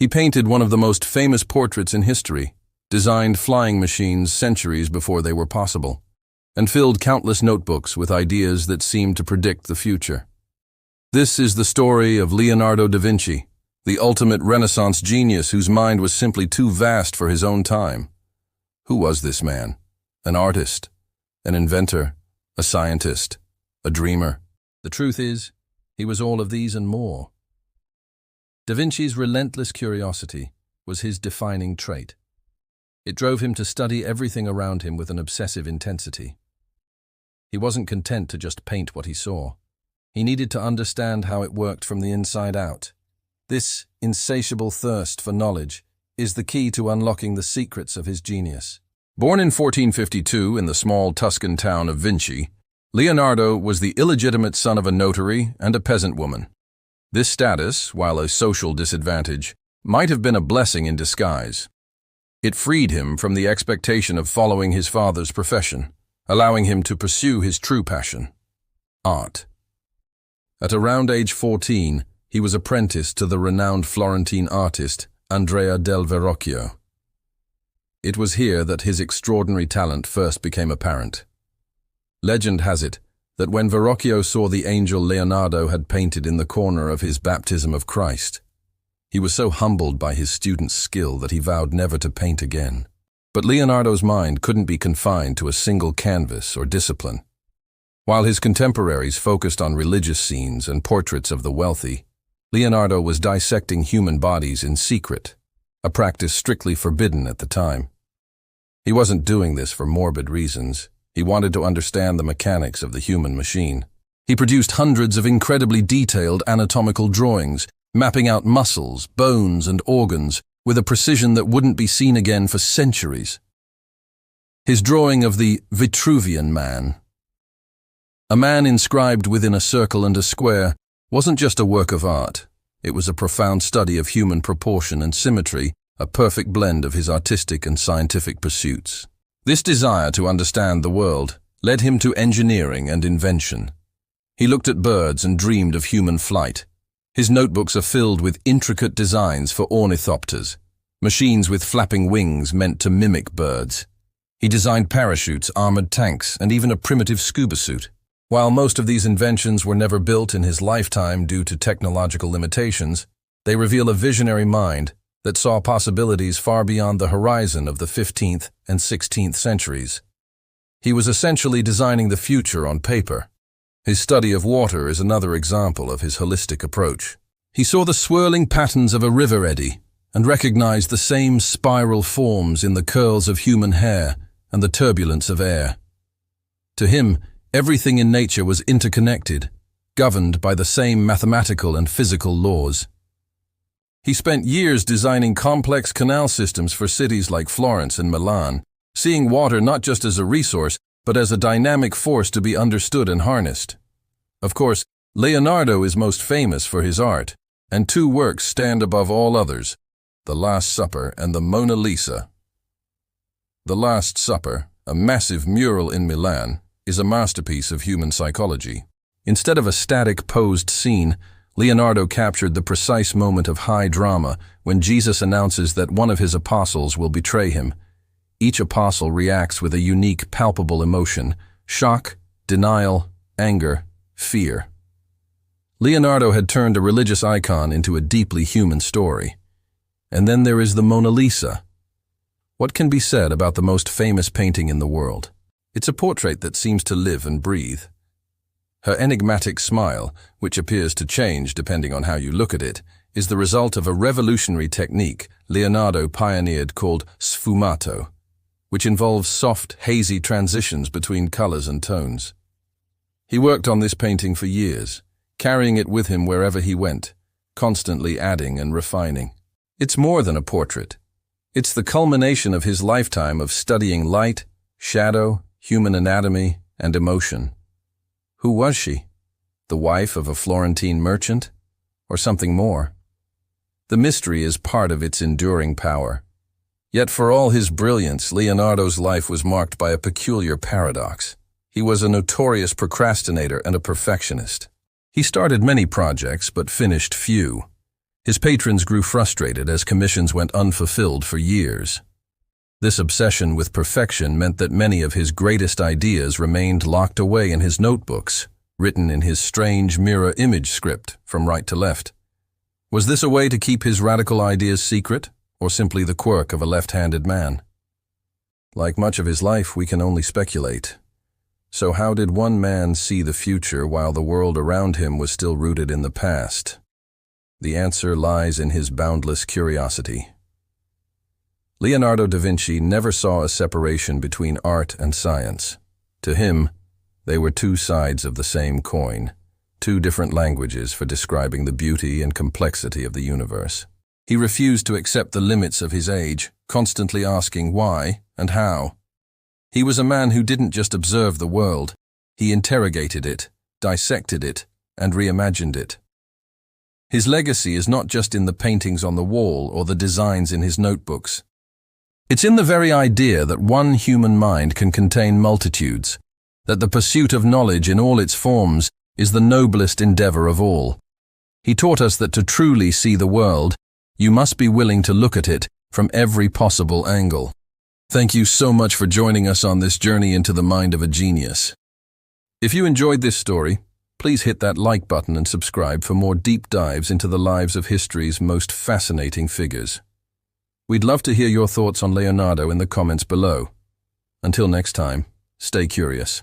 He painted one of the most famous portraits in history, designed flying machines centuries before they were possible, and filled countless notebooks with ideas that seemed to predict the future. This is the story of Leonardo da Vinci, the ultimate Renaissance genius whose mind was simply too vast for his own time. Who was this man? An artist, an inventor, a scientist, a dreamer. The truth is, he was all of these and more. Da Vinci's relentless curiosity was his defining trait. It drove him to study everything around him with an obsessive intensity. He wasn't content to just paint what he saw. He needed to understand how it worked from the inside out. This insatiable thirst for knowledge is the key to unlocking the secrets of his genius. Born in 1452 in the small Tuscan town of Vinci, Leonardo was the illegitimate son of a notary and a peasant woman. This status, while a social disadvantage, might have been a blessing in disguise. It freed him from the expectation of following his father's profession, allowing him to pursue his true passion: art. At around age 14, he was apprenticed to the renowned Florentine artist Andrea del Verrocchio. It was here that his extraordinary talent first became apparent. Legend has it that when Verrocchio saw the angel Leonardo had painted in the corner of his baptism of Christ, he was so humbled by his student's skill that he vowed never to paint again. But Leonardo's mind couldn't be confined to a single canvas or discipline. While his contemporaries focused on religious scenes and portraits of the wealthy, Leonardo was dissecting human bodies in secret, a practice strictly forbidden at the time. He wasn't doing this for morbid reasons. He wanted to understand the mechanics of the human machine. He produced hundreds of incredibly detailed anatomical drawings, mapping out muscles, bones, and organs with a precision that wouldn't be seen again for centuries. His drawing of the Vitruvian Man, a man inscribed within a circle and a square, wasn't just a work of art. It was a profound study of human proportion and symmetry, a perfect blend of his artistic and scientific pursuits. This desire to understand the world led him to engineering and invention. He looked at birds and dreamed of human flight. His notebooks are filled with intricate designs for ornithopters, machines with flapping wings meant to mimic birds. He designed parachutes, armored tanks, and even a primitive scuba suit. While most of these inventions were never built in his lifetime due to technological limitations, they reveal a visionary mind that saw possibilities far beyond the horizon of the 15th and 16th centuries. He was essentially designing the future on paper. His study of water is another example of his holistic approach. He saw the swirling patterns of a river eddy and recognized the same spiral forms in the curls of human hair and the turbulence of air. To him, everything in nature was interconnected, governed by the same mathematical and physical laws. He spent years designing complex canal systems for cities like Florence and Milan, seeing water not just as a resource, but as a dynamic force to be understood and harnessed. Of course, Leonardo is most famous for his art, and two works stand above all others: The Last Supper and the Mona Lisa. The Last Supper, a massive mural in Milan, is a masterpiece of human psychology. Instead of a static posed scene, Leonardo captured the precise moment of high drama when Jesus announces that one of his apostles will betray him. Each apostle reacts with a unique, palpable emotion: shock, denial, anger, fear. Leonardo had turned a religious icon into a deeply human story. And then there is the Mona Lisa. What can be said about the most famous painting in the world? It's a portrait that seems to live and breathe. Her enigmatic smile, which appears to change depending on how you look at it, is the result of a revolutionary technique Leonardo pioneered called sfumato, which involves soft, hazy transitions between colors and tones. He worked on this painting for years, carrying it with him wherever he went, constantly adding and refining. It's more than a portrait. It's the culmination of his lifetime of studying light, shadow, human anatomy, and emotion. Who was she? The wife of a Florentine merchant? Or something more? The mystery is part of its enduring power. Yet for all his brilliance, Leonardo's life was marked by a peculiar paradox. He was a notorious procrastinator and a perfectionist. He started many projects but finished few. His patrons grew frustrated as commissions went unfulfilled for years. This obsession with perfection meant that many of his greatest ideas remained locked away in his notebooks, written in his strange mirror image script from right to left. Was this a way to keep his radical ideas secret, or simply the quirk of a left-handed man? Like much of his life, we can only speculate. So how did one man see the future while the world around him was still rooted in the past? The answer lies in his boundless curiosity. Leonardo da Vinci never saw a separation between art and science. To him, they were two sides of the same coin, two different languages for describing the beauty and complexity of the universe. He refused to accept the limits of his age, constantly asking why and how. He was a man who didn't just observe the world, he interrogated it, dissected it, and reimagined it. His legacy is not just in the paintings on the wall or the designs in his notebooks. It's in the very idea that one human mind can contain multitudes, that the pursuit of knowledge in all its forms is the noblest endeavor of all. He taught us that to truly see the world, you must be willing to look at it from every possible angle. Thank you so much for joining us on this journey into the mind of a genius. If you enjoyed this story, please hit that like button and subscribe for more deep dives into the lives of history's most fascinating figures. We'd love to hear your thoughts on Leonardo in the comments below. Until next time, stay curious.